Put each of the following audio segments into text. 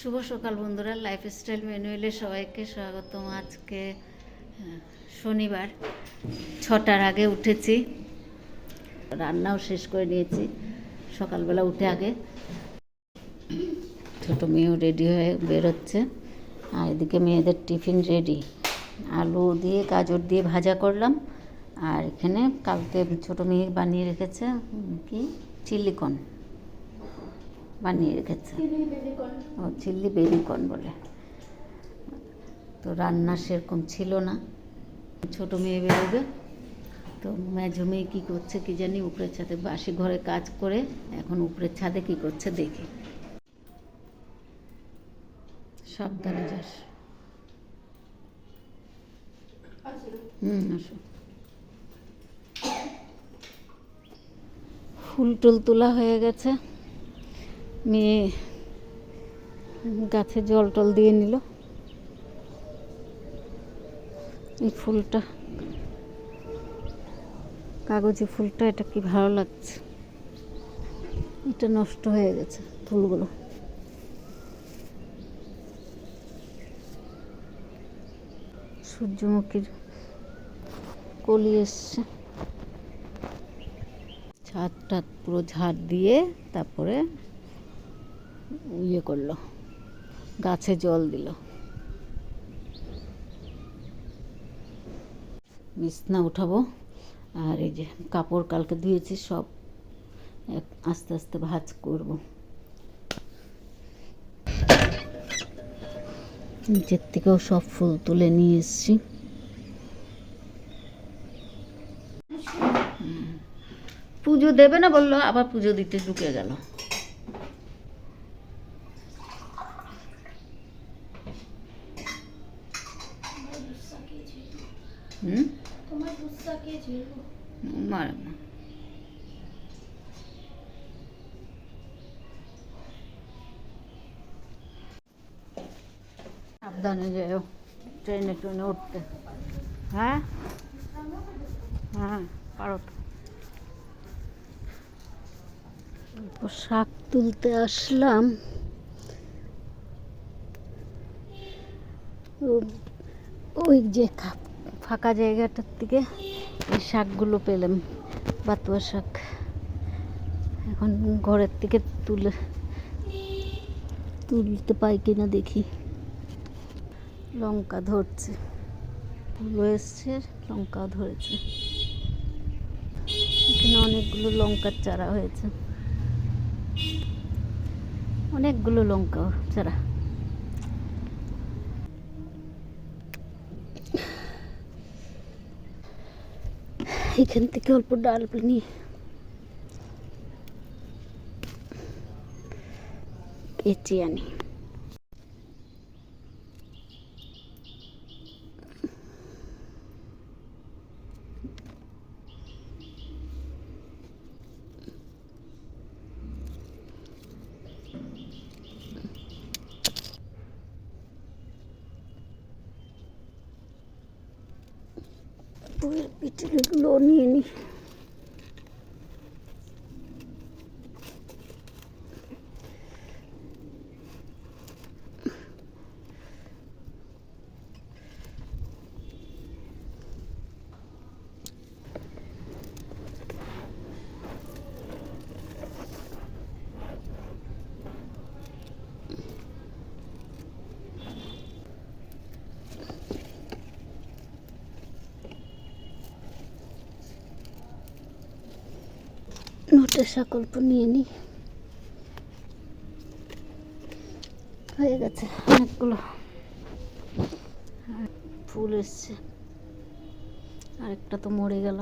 শুভ সকাল বন্ধুরা, লাইফস্টাইল ম্যানুয়ালে সবাইকে স্বাগতম। আজকে শনিবার, 6টার আগে উঠেছি, রান্নাও শেষ করে নিয়েছি সকালবেলা উঠে আগে। ছোটো মেয়েও রেডি হয়ে বেরোচ্ছে, আর এদিকে মেয়েদের টিফিন রেডি। আলু দিয়ে গাজর দিয়ে ভাজা করলাম, আর এখানে কালকে ছোটো মেয়ে বানিয়ে রেখেছে কি চিল্লিকর্ন বানিয়ে রেখেছে, ও চিল্লি বেবিকর্ন বলে। তো রান্না সেরকম ছিল না, ছোটো মেয়ে বেরোবে। তো মেজো মেয়ে কী করছে কি জানি, উপরের ছাদে বাসি ঘরে কাজ করে এখন উপরের ছাদে কী করছে দেখি। সাবধানে যাস। আসো। ফুল টুল তোলা হয়ে গেছে, মেয়ে গাছে জল টল দিয়ে নিল। এই ফুলটা, কাগজি ফুলটা, এটা কি ভালো লাগছে। এটা নষ্ট হয়ে গেছে ফুলগুলো। সূর্যমুখীর কলি এসছে। ছাদটা পুরো ঝাড় দিয়ে তারপরে ইয়ে করলো, গাছে জল দিল। বিছনা উঠাবো, আর এই যে কাপড় কালকে ধুয়েছি সব আস্তে আস্তে ভাঁজ করব। নিচের থেকেও সব ফুল তুলে নিয়ে এসছি। পুজো দেবে না বললো, আবার পুজো দিতে ঢুকে গেল। সাবধানে যেও ট্রেনে ট্রেনে উঠতে। হ্যাঁ হ্যাঁ, পারো তো। শাক তুলতে আসলাম, ওই যে ফাঁকা জায়গাটার থেকে এই শাকগুলো পেলাম, বাতুয়া শাক। এখন ঘরের থেকে তুলতে পাই কিনা দেখি। লঙ্কা ধরছে, ফুলও এসছে, লঙ্কাও ধরেছে। এখানে অনেকগুলো লঙ্কার চারা হয়েছে, অনেকগুলো লঙ্কা চারা। এখান থেকে অল্প ডাল নিয়ে কেচে আনি। পিঠেগুলো নিয়ে নি। নোটের সাকল্প নিয়ে নিই, হয়ে গেছে অনেকগুলো। ফুল এসছে, আরেকটা তো মরে গেল।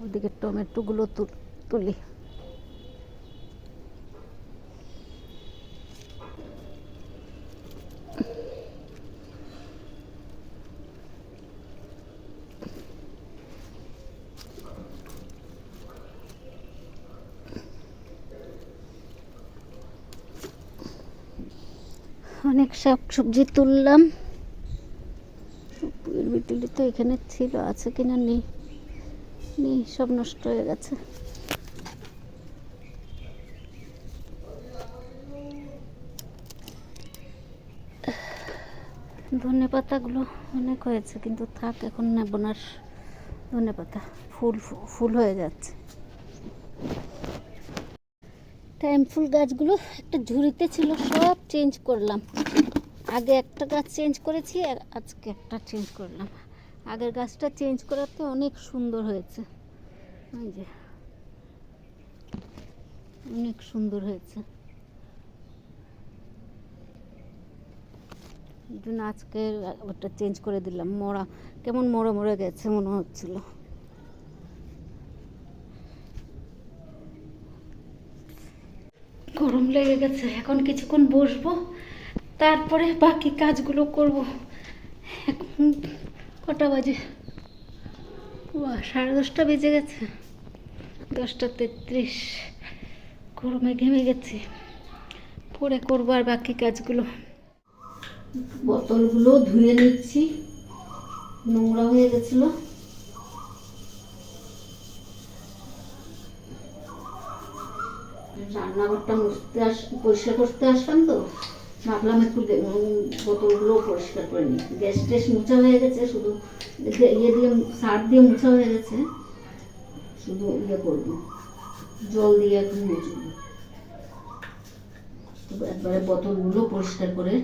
ওদিকে টমেটোগুলো তুলি। অনেক শাক সবজি তুললাম। বিটুলি তো এখানে ছিল, আছে কিনা নেই, সব নষ্ট হয়ে গেছে। ধনেপাতাগুলো অনেক হয়েছে, কিন্তু থাক, এখন নেব না আর ধনেপাতা। ফুল ফুল হয়ে যাচ্ছে। টাইম ফুল গাছগুলো একটা ঝুড়িতে ছিল, সব চেঞ্জ করলাম। আগে একটা গাছ চেঞ্জ করেছি আর আজকে একটা চেঞ্জ করলাম। আগের গাছটা চেঞ্জ করাতে অনেক সুন্দর হয়েছে, ওই যে অনেক সুন্দর হয়েছে। এই জন্য আজকে ওটা চেঞ্জ করে দিলাম। মরা কেমন মরে মরে গেছে মনে হচ্ছিল। গরম লেগে গেছে, এখন কিছুক্ষণ বসবো, তারপরে বাকি কাজগুলো করব। এখন কটা বাজে? 10:30 বেজে গেছে, 10:33। গরমে ঘেমে গেছি, পরে করবো আর বাকি কাজগুলো। বোতলগুলো ধুয়ে নিচ্ছি, নোংরা হয়ে গেছিল। রান্নাঘরটা পরিষ্কার করতে আসলাম, তো ভাবলাম একটু বোতলগুলো পরিষ্কার করে নিই। গ্যাস ট্যাস মোছা হয়ে গেছে, শুধু ইয়ে দিয়ে সার দিয়ে মোছা হয়ে গেছে, শুধু ইয়ে করবো, জল দিয়ে একটু মুছবো। একবারে বোতলগুলো পরিষ্কার করে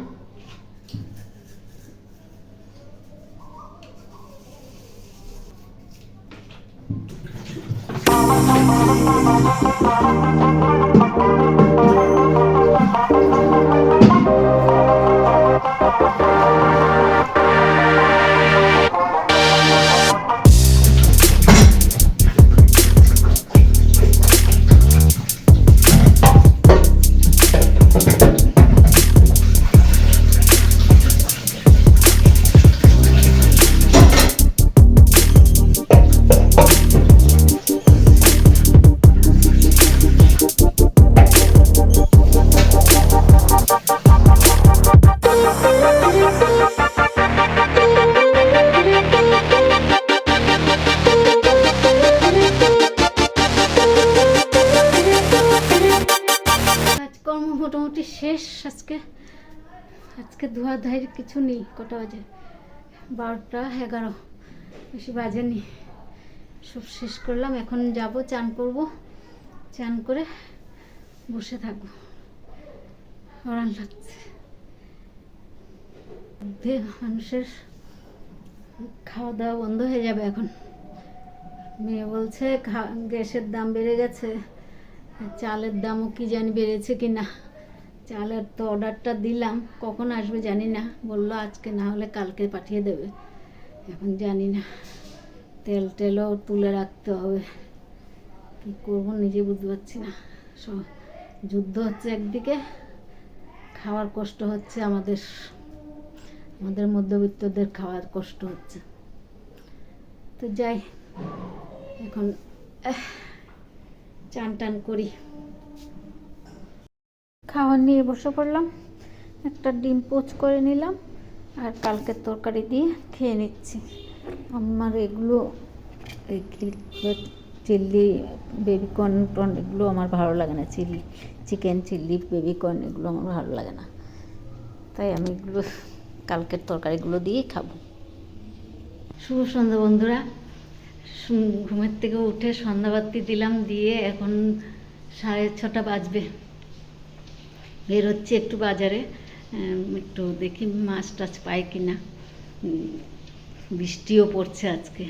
মোটামুটি শেষ। আজকে ধোয়া ধাইয়ের কিছু নেই। কটা বাজে? 12:11, বেশি বাজেনি। সব শেষ করলাম, এখন যাব চান করব, চান করে বসে থাকবো। আরাম লাগছে। মানুষের খাওয়া দাওয়া বন্ধ হয়ে যাবে এখন। মেয়ে বলছে গ্যাসের দাম বেড়ে গেছে, চালের দামও কি জানি বেড়েছে কি না। চালের তো অর্ডারটা দিলাম, কখন আসবে জানি না। বললো আজকে না হলে কালকে পাঠিয়ে দেবে। এখন জানি না, তেলও তুলে রাখতে হবে। কি করবো নিজে বুঝতে পারছি না। সব যুদ্ধ হচ্ছে একদিকে, খাওয়ার কষ্ট হচ্ছে আমাদের মধ্যবিত্তদের খাওয়ার কষ্ট হচ্ছে। তো যাই, এখন চান টান করি। খাবার নিয়ে বসে পড়লাম, একটা ডিম পোচ করে নিলাম আর কালকের তরকারি দিয়ে খেয়ে নিচ্ছি। আমার এগুলো চিল্লি বেবিকর্ন টর্ন এগুলো আমার ভালো লাগে না। চিকেন চিল্লি বেবিকর্ন এগুলো আমার ভালো লাগে না, তাই আমি এগুলো কালকের তরকারিগুলো দিয়েই খাবো। শুভ সন্ধ্যা বন্ধুরা। ঘুমের থেকে উঠে সন্ধ্যাবাতি দিলাম, দিয়ে এখন 6:30 বাজবে। বের হচ্ছে একটু বাজারে, একটু দেখি মাছ টাছ পাই কিনা। বৃষ্টিও পড়ছে আজকে,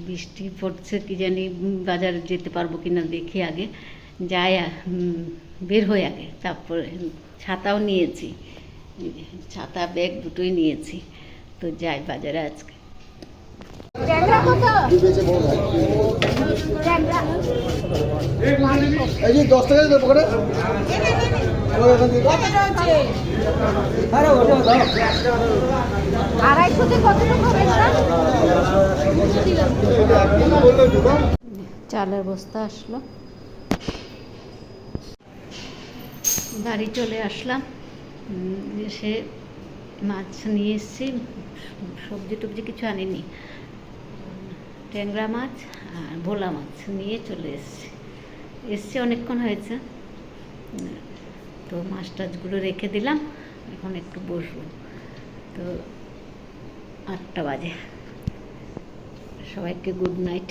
বৃষ্টি পড়ছে, কি জানি বাজারে যেতে পারবো কিনা দেখি। আগে যাই, বের হয়ে আগে, তারপরে ছাতাও নিয়েছি, ছাতা ব্যাগ দুটোই নিয়েছি। তো যাই বাজারে আজকে। এই যে 10 টাকা দেবো করে চালের বস্তা আসলো, বাড়ি চলে আসলাম। এসে মাছ নিয়ে এসেছি, সবজি টবজি কিছু আনিনি। ট্যাংরা মাছ আর ভোলা মাছ নিয়ে চলে এসছি অনেকক্ষণ হয়েছে। তো মাছ টাছগুলো রেখে দিলাম, এখন একটু বসবো। তো 8টা বাজে। সবাইকে গুড নাইট।